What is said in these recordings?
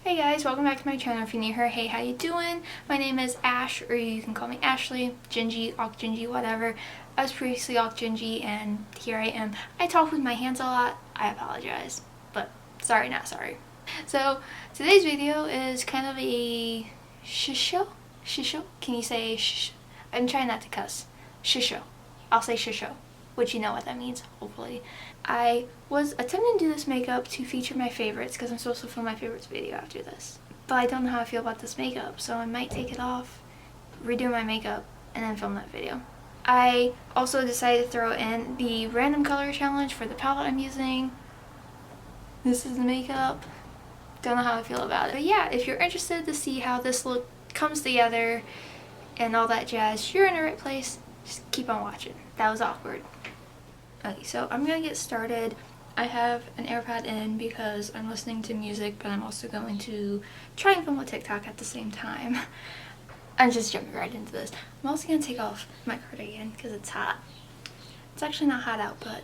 Hey guys, welcome back to my channel. If you're new here, hey, how you doing? My name is Ash, or you can call me Ashley, Gingy, awk.gingy, whatever. I was previously awk.gingy, and here I am. I talk with my hands a lot. I apologize, but sorry, not sorry. So today's video is kind of a shisho. Shisho? Can you say shish? I'm trying not to cuss. Shisho. I'll say shisho, which you know what that means, hopefully. I was attempting to do this makeup to feature my favorites because I'm supposed to film my favorites video after this. But I don't know how I feel about this makeup, so I might take it off, redo my makeup, and then film that video. I also decided to throw in the random color challenge for the palette I'm using. This is the makeup. Don't know how I feel about it. But yeah, if you're interested to see how this look comes together and all that jazz, you're in the right place. Just keep on watching. That was awkward. Okay, so I'm gonna get started. I have an AirPod in because I'm listening to music, but I'm also going to try and film a TikTok at the same time. I'm just jumping right into this. I'm also gonna take off my cardigan because it's hot. It's actually not hot out, but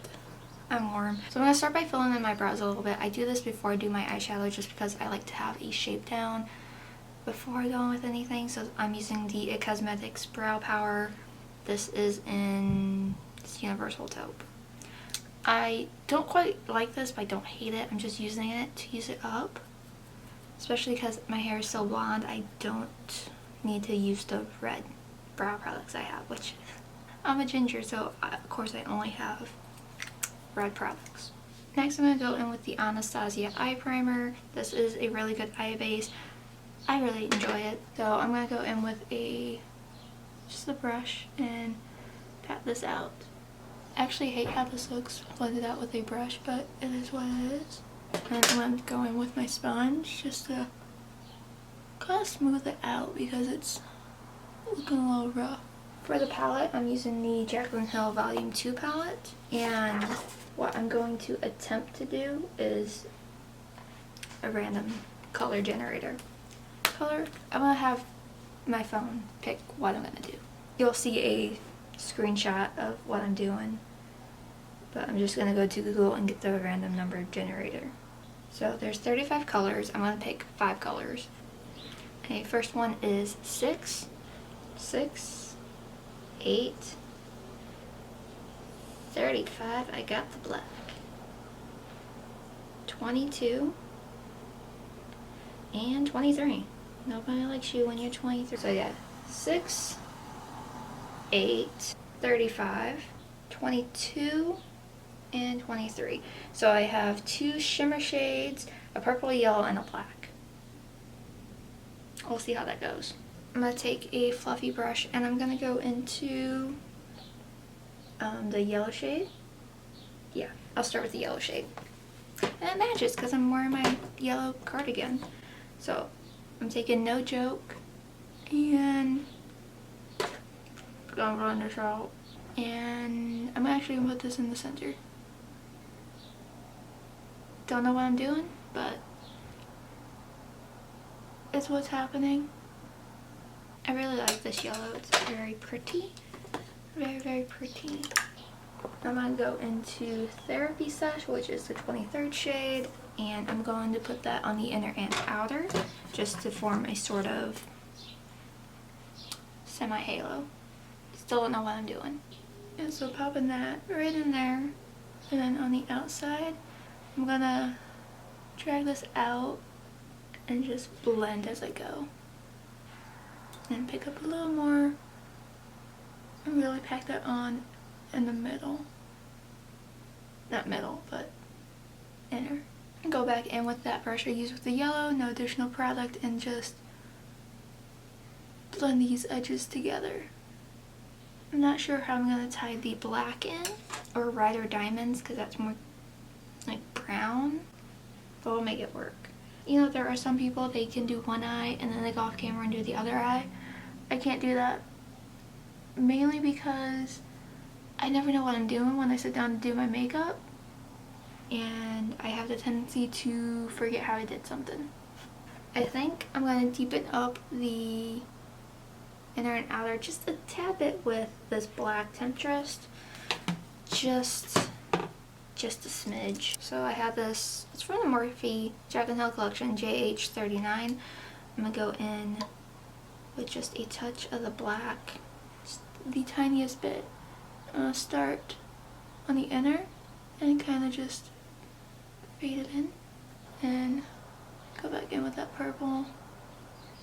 I'm warm. So I'm gonna start by filling in my brows a little bit. I do this before I do my eyeshadow just because I like to have a shape down before I go on with anything. So I'm using the IT Cosmetics Brow Power. This is in this Universal Taupe. I don't quite like this, but I don't hate it. I'm just using it to use it up. Especially because my hair is so blonde, I don't need to use the red brow products I have, which I'm a ginger, so of course I only have red products. Next I'm going to go in with the Anastasia eye primer. This is a really good eye base. I really enjoy it. So I'm going to go in with just a brush and pat this out. I actually hate how this looks blended out with a brush, but it is what it is. And I'm going to go in with my sponge just to kind of smooth it out because it's looking a little rough. For the palette, I'm using the Jaclyn Hill Volume 2 palette, and what I'm going to attempt to do is a random color generator. I'm going to have my phone pick what I'm going to do. You'll see a screenshot of what I'm doing, but I'm just gonna go to Google and get the random number generator. So there's 35 colors. I'm gonna pick 5 colors. Okay, first one is 6, 8, 35. I got the black. 22 and 23. Nobody likes you when you're 23. So yeah, 6, 8, 35, 22, and 23. So I have 2 shimmer shades, a purple, yellow, and a black. We'll see how that goes. I'm going to take a fluffy brush and I'm going to go into the yellow shade. Yeah, I'll start with the yellow shade. And it matches because I'm wearing my yellow cardigan. So I'm taking No Joke and gonna run this out, and I'm actually gonna put this in the center. Don't know what I'm doing, but it's what's happening. I really like this yellow. It's very pretty. Very, very pretty. I'm gonna go into Therapy Sesh, which is the 23rd shade, and I'm going to put that on the inner and outer just to form a sort of semi-halo. Still don't know what I'm doing. And so popping that right in there, and then on the outside I'm gonna drag this out and just blend as I go, and pick up a little more and really pack that on in the middle. Not middle, but inner. And go back in with that brush I used with the yellow, no additional product, and just blend these edges together. I'm not sure how I'm going to tie the black in, or Rider Diamonds, because that's more like brown, but we'll make it work. You know, there are some people, they can do one eye and then they go off camera and do the other eye. I can't do that, mainly because I never know what I'm doing when I sit down to do my makeup, and I have the tendency to forget how I did something. I think I'm going to deepen up the inner and outer just a tad bit with this black Temptress, just just a smidge. So I have this, it's from the Morphe Jaclyn Hill collection, JH39. I'm gonna go in with just a touch of the black, just the tiniest bit. I'm gonna start on the inner and kind of just fade it in and go back in with that purple.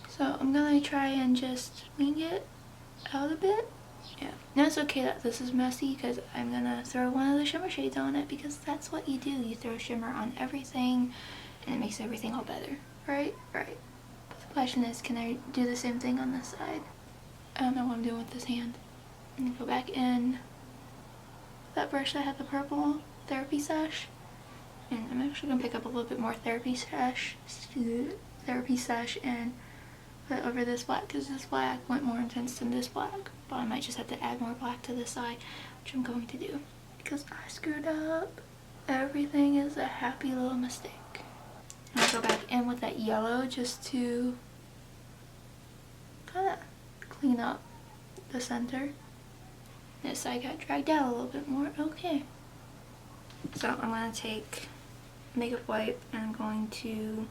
So I'm gonna try and just wing it out a bit. Yeah, now it's okay that this is messy because I'm gonna throw one of the shimmer shades on it, because that's what you do. You throw shimmer on everything and it makes everything all better, right? Right. But the question is, can I do the same thing on this side? I don't know what I'm doing with this hand. I'm gonna go back in that brush that had the purple therapy sash, and I'm actually gonna pick up a little bit more therapy sash and put it over this black, because this black went more intense than this black. But I might just have to add more black to this side, which I'm going to do because I screwed up. Everything is a happy little mistake. I'll go back in with that yellow just to kind of clean up the center. This side got dragged out a little bit more. Okay. So I'm going to take makeup wipe and I'm going to,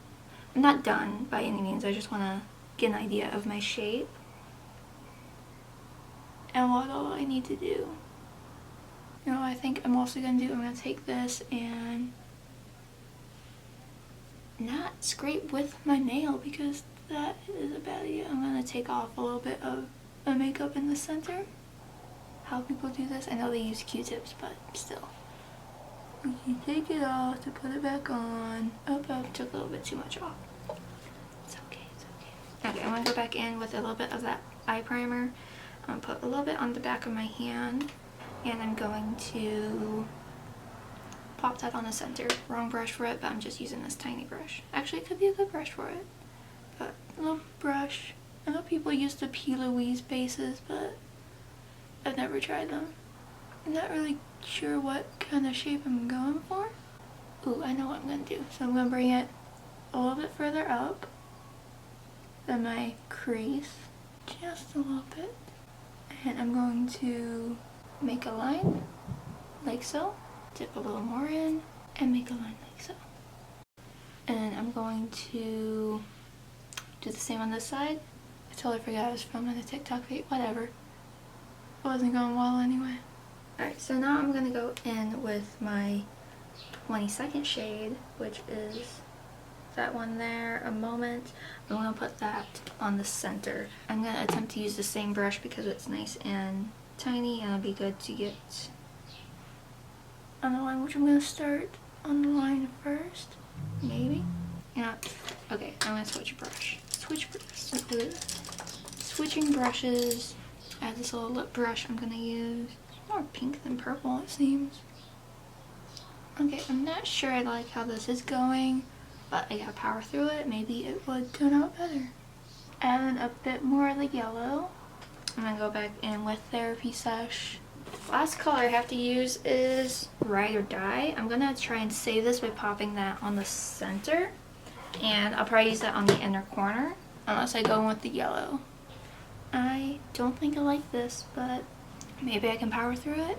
I'm not done by any means, I just want to get an idea of my shape and what all I need to do. You know, I think I'm also going to do, I'm going to take this and not scrape with my nail, because that is a bad idea. I'm going to take off a little bit of the makeup in the center. How people do this, I know they use Q-tips, but still. You take it off to put it back on. Oh, I took a little bit too much off. It's okay, it's okay. Okay, I'm going to go back in with a little bit of that eye primer. I'm going to put a little bit on the back of my hand, and I'm going to pop that on the center. Wrong brush for it, but I'm just using this tiny brush. Actually, it could be a good brush for it, but a little brush. I know people use the P. Louise bases, but I've never tried them. I'm not really sure what kind of shape I'm going for. Ooh, I know what I'm going to do. So I'm going to bring it a little bit further up than my crease, just a little bit. And I'm going to make a line, like so. Dip a little more in, and make a line like so. And I'm going to do the same on this side. I totally forgot I was filming a TikTok video, whatever. It wasn't going well anyway. Alright, so now I'm going to go in with my 22nd shade, which is that one there, a moment. I'm going to put that on the center. I'm going to attempt to use the same brush because it's nice and tiny, and it'll be good to get on the line, which I'm going to start on the line first, maybe. Yeah, okay, I'm going to switch brush. Switching brushes. I have this little lip brush I'm going to use. It's more pink than purple, it seems. Okay, I'm not sure I like how this is going, but I gotta power through it. Maybe it would turn out better. Add in a bit more of the yellow. I'm gonna go back in with Therapy Sash. Last color I have to use is Ride or Die. I'm gonna try and save this by popping that on the center, and I'll probably use that on the inner corner, unless I go in with the yellow. I don't think I like this, but maybe I can power through it.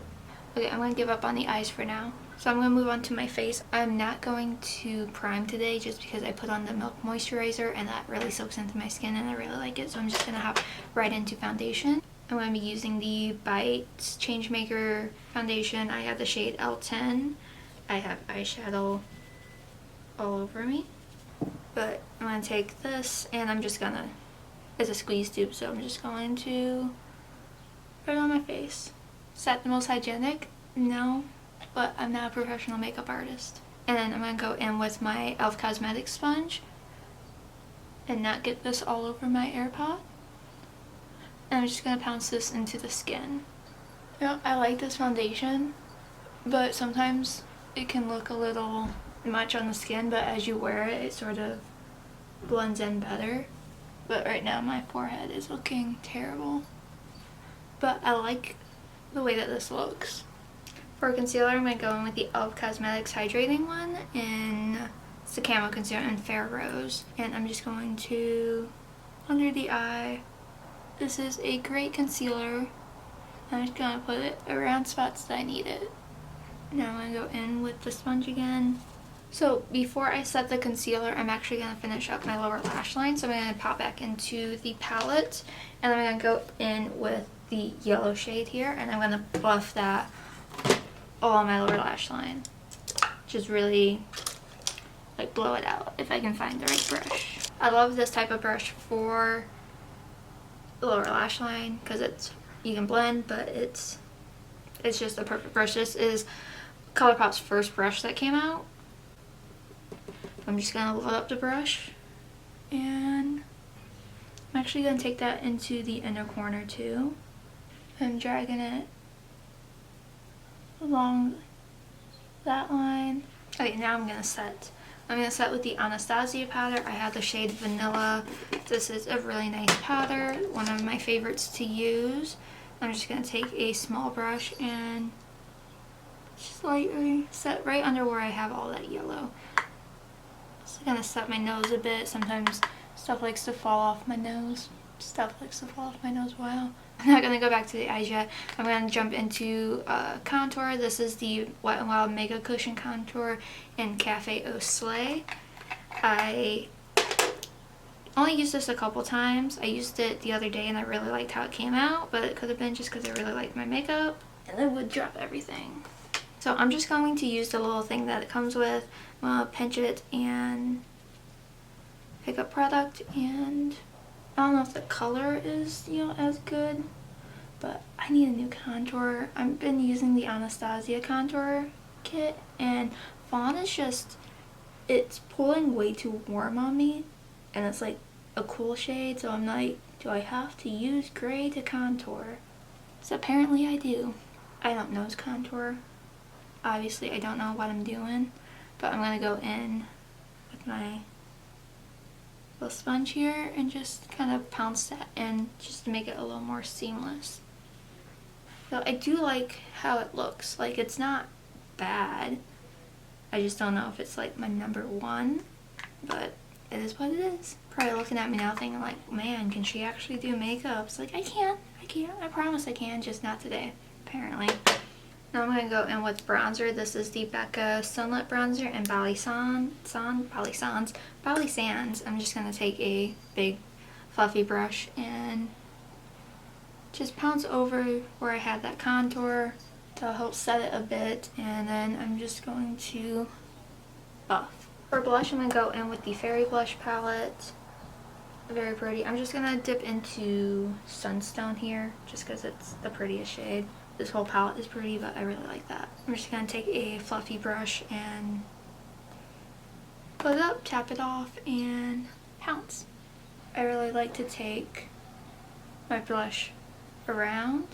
Okay, I'm gonna give up on the eyes for now. So I'm going to move on to my face. I'm not going to prime today just because I put on the Milk Moisturizer and that really soaks into my skin and I really like it. So I'm just going to hop right into foundation. I'm going to be using the Bite Changemaker foundation. I have the shade L10. I have eyeshadow all over me. But I'm going to take this and I'm just going to, it's a squeeze tube, so I'm just going to put it on my face. Is that the most hygienic? No. But I'm not a professional makeup artist. And then I'm going to go in with my e.l.f. Cosmetics sponge and not get this all over my AirPod. And I'm just going to pounce this into the skin. You know, I like this foundation, but sometimes it can look a little much on the skin, but as you wear it, it sort of blends in better. But right now my forehead is looking terrible. But I like the way that this looks. For concealer, I'm going to go in with the e.l.f. Cosmetics Hydrating one, and it's the Camo Concealer in Fair Rose. And I'm just going to, under the eye, this is a great concealer. I'm just going to put it around spots that I need it. Now I'm going to go in with the sponge again. So before I set the concealer, I'm actually going to finish up my lower lash line. So I'm going to pop back into the palette, and I'm going to go in with the yellow shade here, and I'm going to buff that all on my lower lash line. Just really like blow it out if I can find the right brush. I love this type of brush for the lower lash line because you can blend, but it's just a perfect brush. This is ColourPop's first brush that came out. I'm just gonna load up the brush, and I'm actually gonna take that into the inner corner too. I'm dragging it along that line. Okay, now I'm gonna set. I'm going to set with the Anastasia powder. I have the shade Vanilla. This is a really nice powder, one of my favorites to use. I'm just going to take a small brush and just lightly set right under where I have all that yellow. Just going to set my nose a bit. Sometimes stuff likes to fall off my nose. Wow. I'm not going to go back to the eyes yet. I'm going to jump into contour. This is the Wet n Wild Mega Cushion Contour in Cafe Au Slay. I only used this a couple times. I used it the other day and I really liked how it came out, but it could have been just because I really liked my makeup and it would drop everything. So I'm just going to use the little thing that it comes with. I'm going to pinch it and pick up product, and I don't know if the color is, as good, but I need a new contour. I've been using the Anastasia contour kit, and Fawn is just, it's pulling way too warm on me, and it's like a cool shade, so I'm like, do I have to use gray to contour? So apparently I do. I don't nose contour. Obviously I don't know what I'm doing, but I'm going to go in with my little sponge here and just kind of pounce that in just to make it a little more seamless. So I do like how it looks. Like, it's not bad. I just don't know if it's like my number one, but it is what it is. Probably looking at me now thinking like, man, can she actually do makeup? It's like, I can, I promise I can, just not today, apparently. Now I'm going to go in with bronzer. This is the Becca Sunlit Bronzer in Bali Sands. I'm just going to take a big fluffy brush and just pounce over where I had that contour to help set it a bit, and then I'm just going to buff. For blush, I'm going to go in with the Fairy Blush palette. Very pretty. I'm just going to dip into Sunstone here just because it's the prettiest shade. This whole palette is pretty, but I really like that. I'm just going to take a fluffy brush and put it up, tap it off, and pounce. I really like to take my blush around.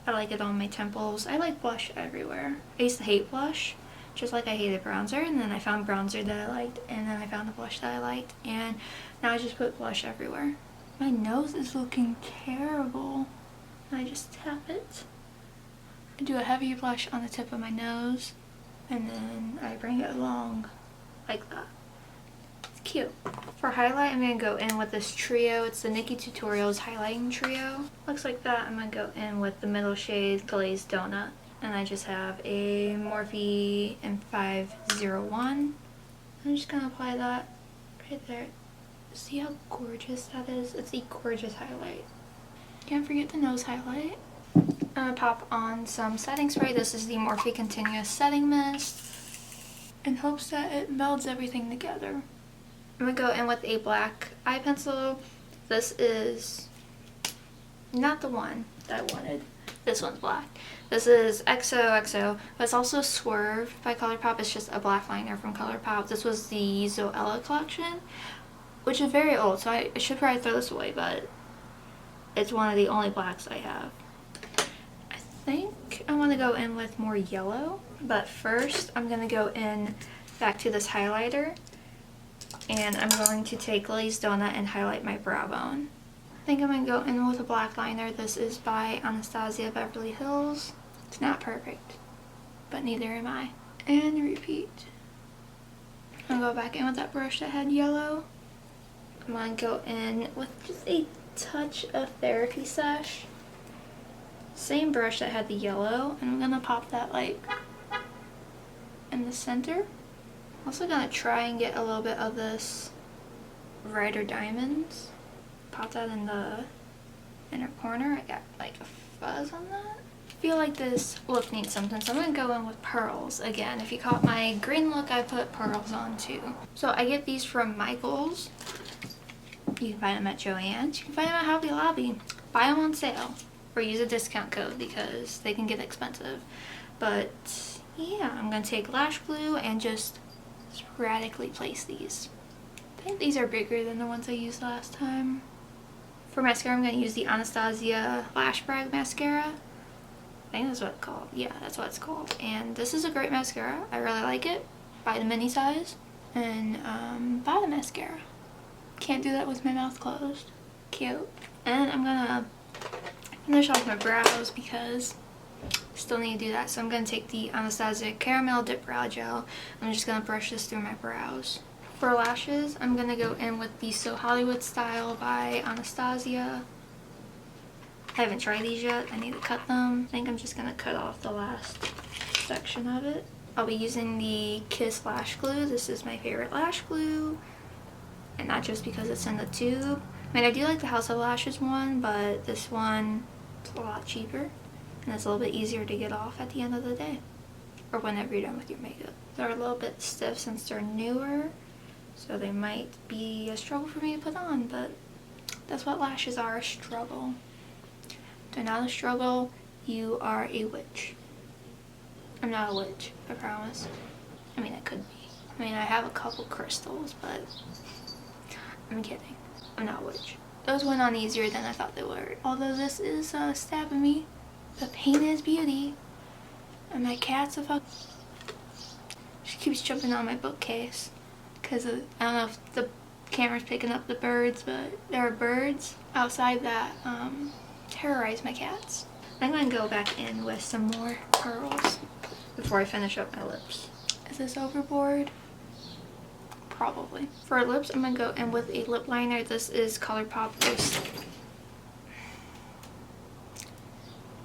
I like it on my temples. I like blush everywhere. I used to hate blush, just like I hated bronzer, and then I found bronzer that I liked, and then I found the blush that I liked, and now I just put blush everywhere. My nose is looking terrible. I just tap it. I do a heavy blush on the tip of my nose, and then I bring it along like that. It's cute. For highlight, I'm going to go in with this trio. It's the Nikki Tutorials highlighting trio. Looks like that. I'm going to go in with the middle shade Glazed Donut, and I just have a Morphe M501. I'm just going to apply that right there. See how gorgeous that is? It's a gorgeous highlight. Can't forget the nose highlight. I'm going to pop on some setting spray. This is the Morphe Continuous Setting Mist, in hopes that it melds everything together. I'm going to go in with a black eye pencil. This is not the one that I wanted. This one's black. This is XOXO, but it's also Swerve by ColourPop. It's just a black liner from ColourPop. This was the Zoella collection, which is very old, so I should probably throw this away, but it's one of the only blacks I have. I think I want to go in with more yellow, but first I'm going to go in back to this highlighter, and I'm going to take Glazed Donut and highlight my brow bone. I think I'm going to go in with a black liner. This is by Anastasia Beverly Hills. It's not perfect, but neither am I. And repeat. I'm going to go back in with that brush that had yellow. I'm going to go in with just a touch of Therapy Sash. Same brush that had the yellow, and I'm going to pop that like in the center. Also gonna try and get a little bit of this Rider Diamonds. Pop that in the inner corner. I got like a fuzz on that. I feel like this look needs something, so I'm gonna go in with pearls again. If you caught my green look, I put pearls on too. So I get these from Michael's. You can find them at Joann's. You can find them at Hobby Lobby. Buy them on sale or use a discount code because they can get expensive. But yeah, I'm gonna take lash glue and just sporadically place these. I think these are bigger than the ones I used last time. For mascara, I'm gonna use the Anastasia Lash Brag Mascara. I think that's what it's called. Yeah, that's what it's called. And this is a great mascara. I really like it. Buy the mini size and buy the mascara. Can't do that with my mouth closed. Cute. And I'm gonna finish off my brows because I still need to do that. So I'm gonna take the Anastasia Caramel Dip Brow Gel. I'm just gonna brush this through my brows. For lashes, I'm gonna go in with the So Hollywood Style by Anastasia. I haven't tried these yet. I need to cut them. I think I'm just gonna cut off the last section of it. I'll be using the Kiss Lash Glue. This is my favorite lash glue. And not just because it's in the tube. I mean, I do like the House of Lashes one, but this one is a lot cheaper. And it's a little bit easier to get off at the end of the day. Or whenever you're done with your makeup. They're a little bit stiff since they're newer. So they might be a struggle for me to put on, but that's what lashes are, a struggle. They're not a struggle, you are a witch. I'm not a witch, I promise. I mean, I could be. I mean, I have a couple crystals, but I'm kidding. I'm not a witch. Those went on easier than I thought they would. Although this is stabbing me. The pain is beauty. And my cat's a fuck. She keeps jumping on my bookcase. Because I don't know if the camera's picking up the birds, but there are birds outside that terrorize my cats. I'm going to go back in with some more pearls before I finish up my lips. Is this overboard? Probably. For lips, I'm going to go in with a lip liner. This is ColourPop.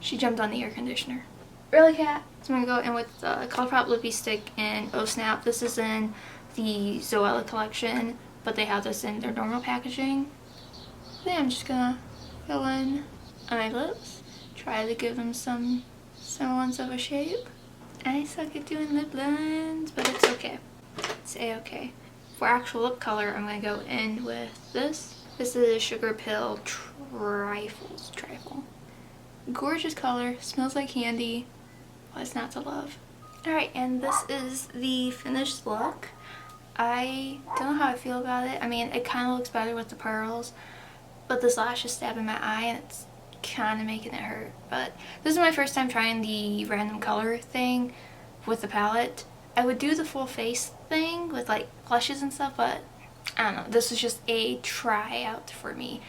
She jumped on the air conditioner. Really, cat? So I'm going to go in with ColourPop Lippy Stick in Oh Snap. This is in the Zoella collection, but they have this in their normal packaging. Then I'm just going to fill in on my lips. Try to give them some semblance of a shape. I suck at doing lip lines, but it's okay. It's a-okay. For actual lip color, I'm going to go in with this. This is Sugar Pill Trifle. Gorgeous color, smells like candy. What's not to love? Alright, and this is the finished look. I don't know how I feel about it. I mean, it kind of looks better with the pearls, but this lash is stabbing my eye and it's kind of making it hurt. But this is my first time trying the random color thing with the palette. I would do the full face thing with like blushes and stuff, but I don't know. This was just a tryout for me.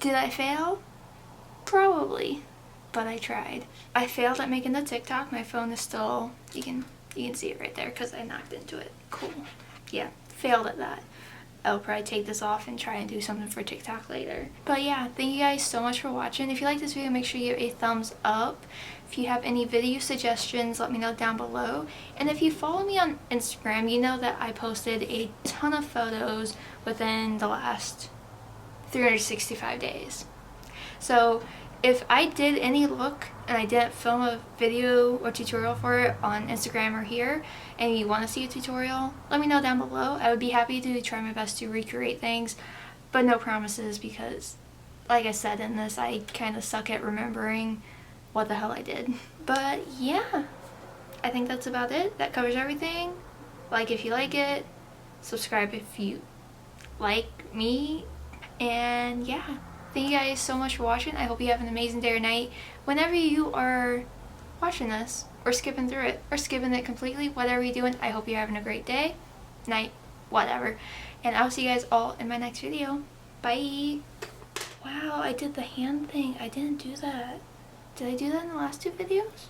Did I fail? Probably, but I tried. I failed at making the TikTok. My phone is still, you can see it right there because I knocked into it. Cool. Yeah, failed at that. I'll probably take this off and try and do something for TikTok later. But yeah, thank you guys so much for watching. If you like this video, make sure you give it a thumbs up. If you have any video suggestions, let me know down below. And if you follow me on Instagram, you know that I posted a ton of photos within the last 365 days. So if I did any look and I didn't film a video or tutorial for it on Instagram or here, and you want to see a tutorial, let me know down below. I would be happy to try my best to recreate things, but no promises because, like I said in this, I kind of suck at remembering what the hell I did. But yeah, I think that's about it. That covers everything. Like if you like it, subscribe if you like me, and yeah. Thank you guys so much for watching. I hope you have an amazing day or night whenever you are watching this, or skipping through it, or skipping it completely. Whatever you're doing, I hope you're having a great day, night, whatever. And I'll see you guys all in my next video. Bye! Wow, I did the hand thing. I didn't do that. Did I do that in the last two videos?